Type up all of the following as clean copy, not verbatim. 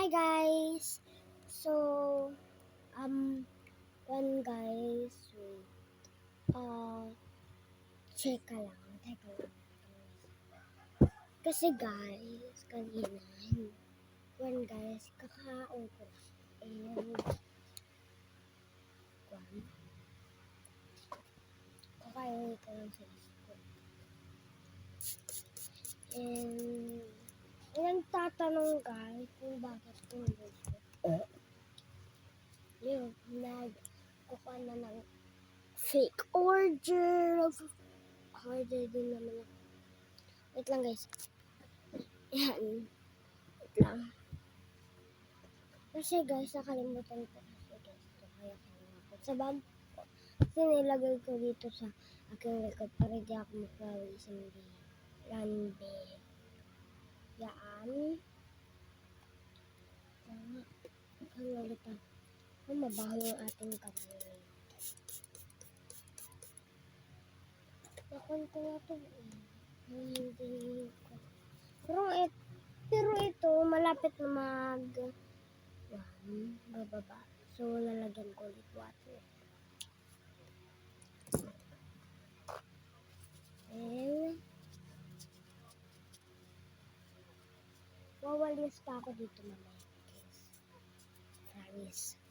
Hi guys! So, one guys, wait. Teka lang. Kasi guys, kanina, one guys, kakaon ko. And, kakain ko lang sa school. And, nagtatanong guys kung bakit tulog ko. Yun, nagkukuha na ng fake order. Order din naman ako. Wait lang guys. Yan. Wait lang. Kasi guys, nakalimutan ko kasi guys. Ito kaya ko sa bag ko. Kasi nilagay ko dito sa aking record para di ako magkawi sa runway. Yan. Ang ulit ah. Mabaho yung ating kamay. Nakunto na ito. Hindi ko. Pero ito, malapit na bababa. So, lalagyan ko ulit water. And, wawalis pa ako dito mamaya. Guys. Promise.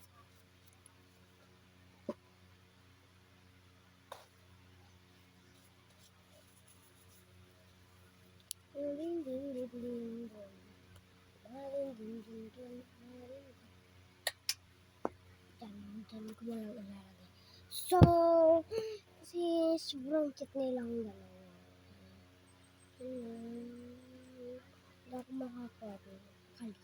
Dyan ko na lang ilalagay. So, kasi sobrang cute nilang dalawa. Hindi ako makakuha. Kali.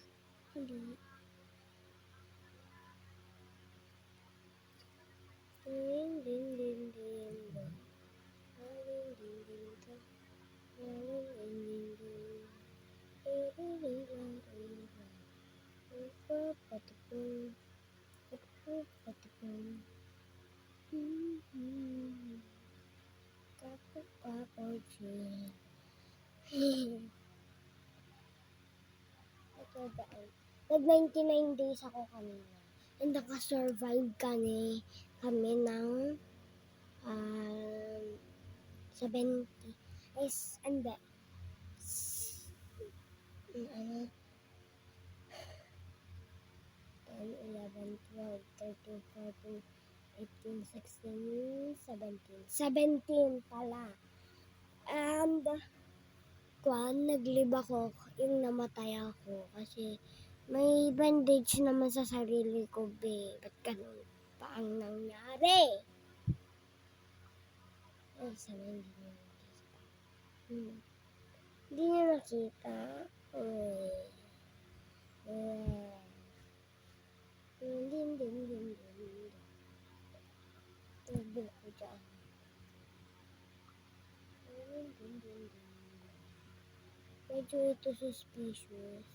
Nag-99 days ako kanina. And naka-survive kami ng 70. Hindi. 10, 11, 12, 13, 14, 18, 16, 17. 17 pala. And, naglib ako yung namatay ako kasi may bandage naman sa sarili ko, be. Ba't ganun pa ang nangyari? Ay, sana hindi niya nakita. Hindi niya nakita. Din. Nagbil ko dyan. Din. Medyo ito suspicious.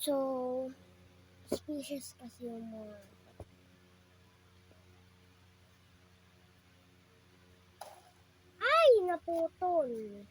So, suspicious kasi yung mga naputol.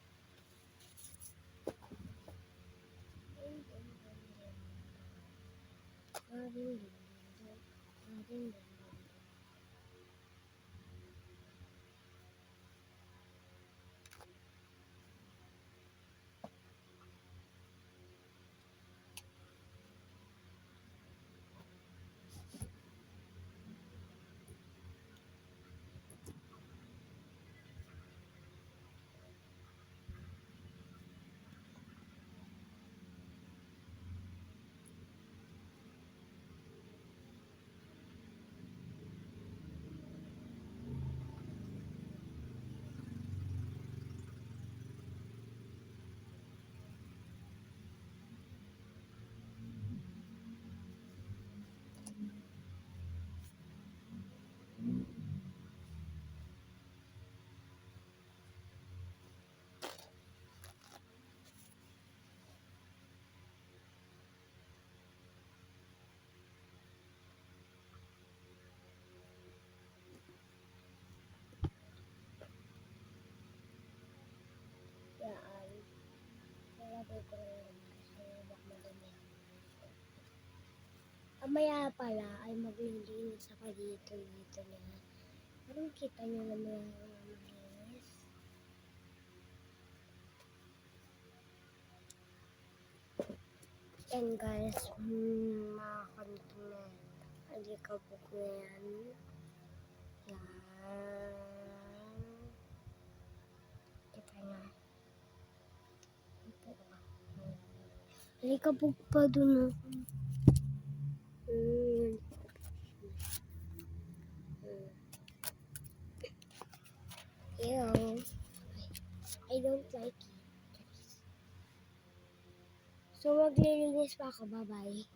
Apoy ko lang naman. So, bak madumi. Mamaya pala ay maglilinis ako dito na. Parang kita nyo naman ang maglinis. Yan guys, mga kanto na. Alikabok na yan. Yan. Kita nga. Alikabok pa dun. Ew. I don't like it. So, maglilinis pa ako. Bye-bye.